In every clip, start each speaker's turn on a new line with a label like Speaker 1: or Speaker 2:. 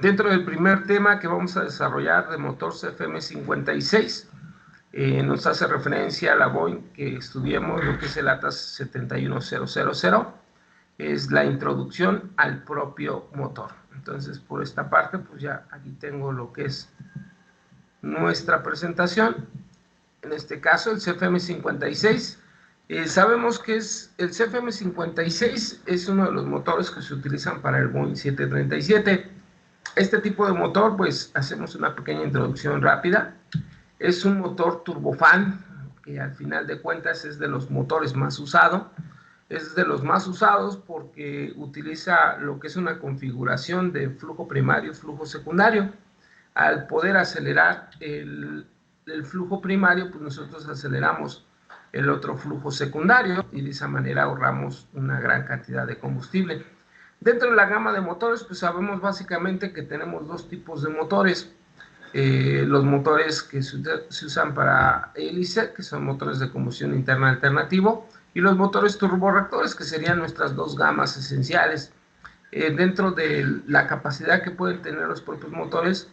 Speaker 1: Dentro del primer tema que vamos a desarrollar de motor CFM56, nos hace referencia a la Boeing que estudiemos lo que es el ATAS 71000, es la introducción al propio motor. Entonces, por esta parte, pues ya aquí tengo lo que es nuestra presentación. En este caso, el CFM56. Sabemos que el CFM56 es uno de los motores que se utilizan para el Boeing 737. Este tipo de motor, pues hacemos una pequeña introducción rápida. Es un motor turbofan, que al final de cuentas es de los motores más usados. Es de los más usados porque utiliza lo que es una configuración de flujo primario y flujo secundario. Al poder acelerar el flujo primario, pues nosotros aceleramos el otro flujo secundario y de esa manera ahorramos una gran cantidad de combustible. Dentro de la gama de motores, pues sabemos básicamente que tenemos dos tipos de motores. Los motores que se usan para hélice, que son motores de combustión interna alternativo, y los motores turborreactores, que serían nuestras dos gamas esenciales. Dentro de la capacidad que pueden tener los propios motores,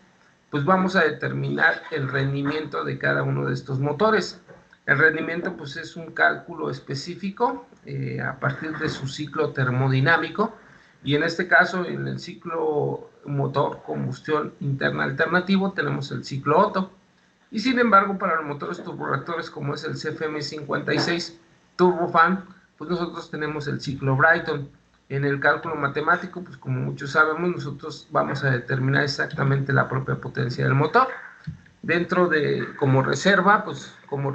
Speaker 1: pues vamos a determinar el rendimiento de cada uno de estos motores. El rendimiento pues es un cálculo específico a partir de su ciclo termodinámico, y en este caso en el ciclo motor combustión interna alternativo tenemos el ciclo Otto, y sin embargo para los motores turborreactores como es el CFM56 turbofan, pues nosotros tenemos el ciclo Brayton. En el cálculo matemático, pues como muchos sabemos, nosotros vamos a determinar exactamente la propia potencia del motor. Dentro de, como reserva, pues como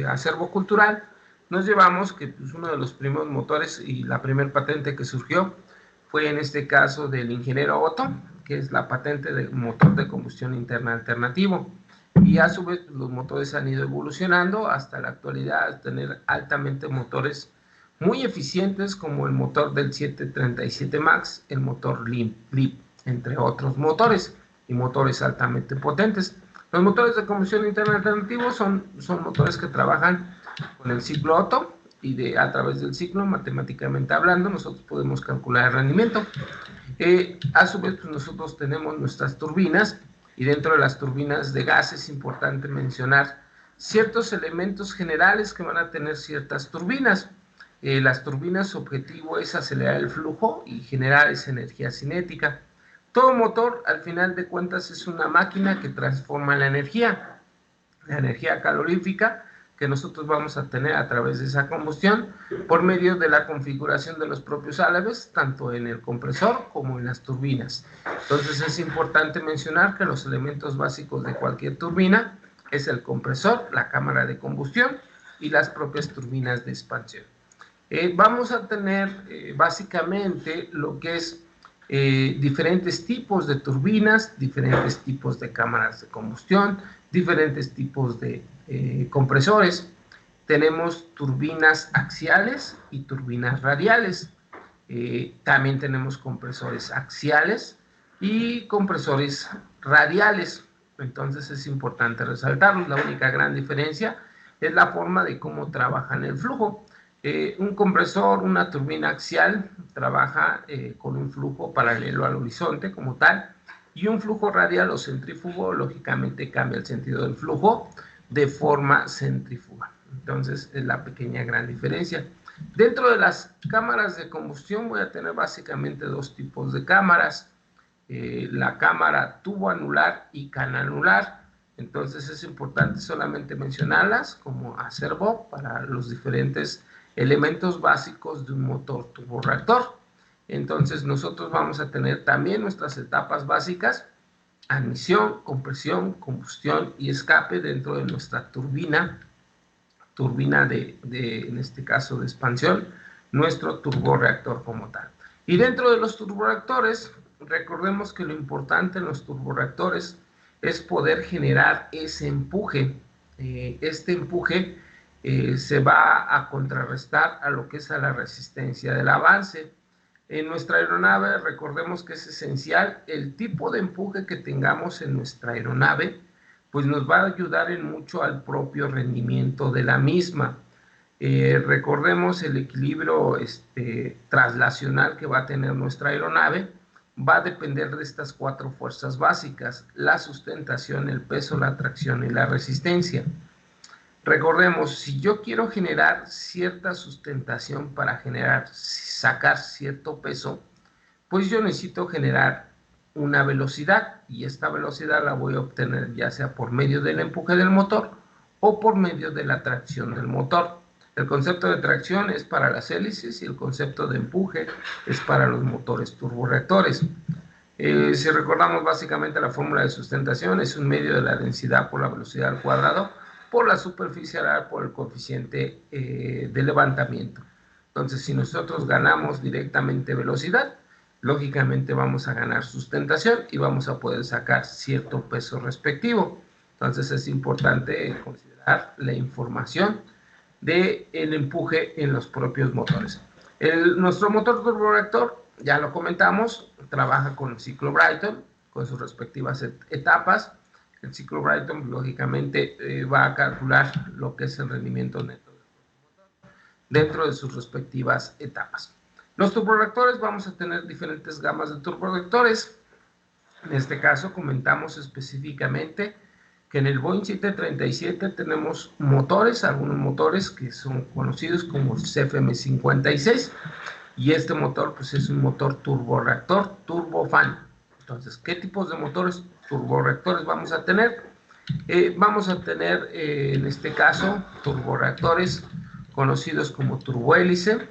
Speaker 1: acervo cultural, nos llevamos que pues, uno de los primeros motores y la primera patente que surgió fue en este caso del ingeniero Otto, que es la patente del motor de combustión interna alternativo. Y a su vez pues, los motores han ido evolucionando hasta la actualidad, tener altamente motores muy eficientes como el motor del 737 MAX, el motor LEAP, entre otros motores y motores altamente potentes. Los motores de combustión interna alternativos son motores que trabajan con el ciclo Otto y a través del ciclo, matemáticamente hablando, nosotros podemos calcular el rendimiento. A su vez, pues nosotros tenemos nuestras turbinas, y dentro de las turbinas de gas es importante mencionar ciertos elementos generales que van a tener ciertas turbinas. Las turbinas, su objetivo es acelerar el flujo y generar esa energía cinética. Todo motor, al final de cuentas, es una máquina que transforma la energía calorífica que nosotros vamos a tener a través de esa combustión por medio de la configuración de los propios álabes, tanto en el compresor como en las turbinas. Entonces es importante mencionar que los elementos básicos de cualquier turbina es el compresor, la cámara de combustión y las propias turbinas de expansión. Vamos a tener básicamente lo que es diferentes tipos de turbinas, diferentes tipos de cámaras de combustión, diferentes tipos de compresores. Tenemos turbinas axiales y turbinas radiales. También tenemos compresores axiales y compresores radiales. Entonces es importante resaltarlos. La única gran diferencia es la forma de cómo trabajan el flujo. Un compresor, una turbina axial, trabaja con un flujo paralelo al horizonte como tal, y un flujo radial o centrífugo, lógicamente cambia el sentido del flujo de forma centrífuga. Entonces es la pequeña gran diferencia. Dentro de las cámaras de combustión voy a tener básicamente dos tipos de cámaras, la cámara tubo anular y cananular. Entonces es importante solamente mencionarlas como acervo para los diferentes elementos básicos de un motor turborreactor. Entonces nosotros vamos a tener también nuestras etapas básicas: admisión, compresión, combustión y escape dentro de nuestra turbina en este caso de expansión, nuestro turborreactor como tal. Y dentro de los turborreactores, recordemos que lo importante en los turborreactores es poder generar ese empuje. Este empuje se va a contrarrestar a lo que es a la resistencia del avance. En nuestra aeronave, recordemos que es esencial el tipo de empuje que tengamos en nuestra aeronave, pues nos va a ayudar en mucho al propio rendimiento de la misma. Recordemos el equilibrio traslacional que va a tener nuestra aeronave, va a depender de estas 4 fuerzas básicas: la sustentación, el peso, la tracción y la resistencia. Recordemos, si yo quiero generar cierta sustentación para sacar cierto peso, pues yo necesito generar una velocidad, y esta velocidad la voy a obtener ya sea por medio del empuje del motor o por medio de la tracción del motor. El concepto de tracción es para las hélices y el concepto de empuje es para los motores turborreactores. Si recordamos, básicamente la fórmula de sustentación es un medio de la densidad por la velocidad al cuadrado por la superficie alar por el coeficiente de levantamiento. Entonces, si nosotros ganamos directamente velocidad, lógicamente vamos a ganar sustentación y vamos a poder sacar cierto peso respectivo. Entonces, es importante considerar la información del empuje en los propios motores. Nuestro motor turborreactor, ya lo comentamos, trabaja con el ciclo Brayton, con sus respectivas etapas. El ciclo Brayton, lógicamente, va a calcular lo que es el rendimiento neto dentro de sus respectivas etapas. Los turborreactores, vamos a tener diferentes gamas de turborreactores. En este caso, comentamos específicamente que en el Boeing 737 tenemos motores, algunos motores que son conocidos como CFM56, y este motor pues es un motor turborreactor turbofan. Entonces, ¿qué tipos de motores turborreactores vamos a tener? Vamos a tener en este caso turborreactores conocidos como turbohélice,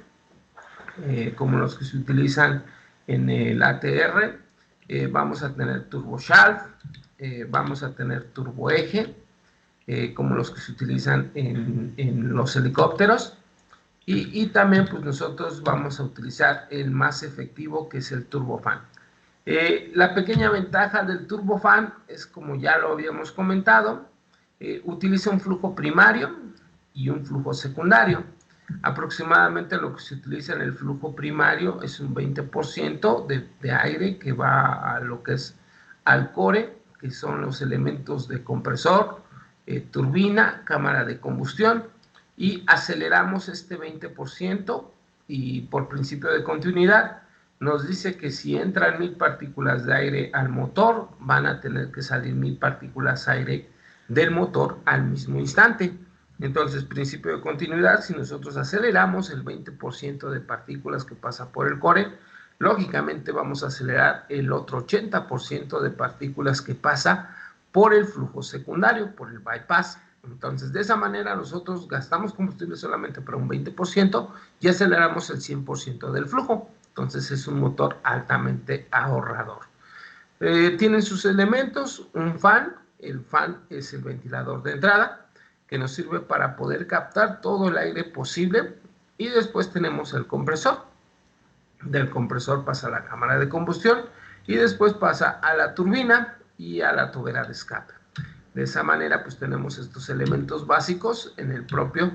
Speaker 1: como los que se utilizan en el ATR. Vamos a tener turboshafts, vamos a tener turboeje, como los que se utilizan en los helicópteros, y también pues nosotros vamos a utilizar el más efectivo, que es el turbofan. La pequeña ventaja del turbofan es, como ya lo habíamos comentado, utiliza un flujo primario y un flujo secundario. Aproximadamente lo que se utiliza en el flujo primario es un 20% de aire que va a lo que es al core, que son los elementos de compresor, turbina, cámara de combustión, y aceleramos este 20%, y por principio de continuidad nos dice que si entran 1000 partículas de aire al motor, van a tener que salir 1000 partículas de aire del motor al mismo instante. Entonces, principio de continuidad, si nosotros aceleramos el 20% de partículas que pasa por el core, lógicamente vamos a acelerar el otro 80% de partículas que pasa por el flujo secundario, por el bypass. Entonces, de esa manera nosotros gastamos combustible solamente para un 20% y aceleramos el 100% del flujo. Entonces, es un motor altamente ahorrador. Tienen sus elementos, un fan. El fan es el ventilador de entrada, que nos sirve para poder captar todo el aire posible, y después tenemos el compresor. Del compresor pasa a la cámara de combustión y después pasa a la turbina y a la tobera de escape. De esa manera pues tenemos estos elementos básicos en el propio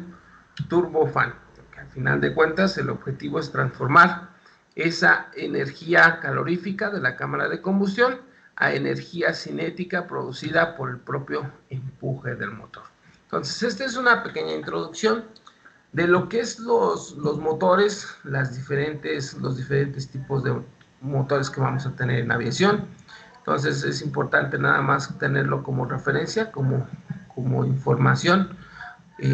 Speaker 1: turbofan, que al final de cuentas el objetivo es transformar esa energía calorífica de la cámara de combustión a energía cinética producida por el propio empuje del motor. Entonces, esta es una pequeña introducción de lo que es los motores, los diferentes tipos de motores que vamos a tener en aviación. Entonces, es importante nada más tenerlo como referencia, como información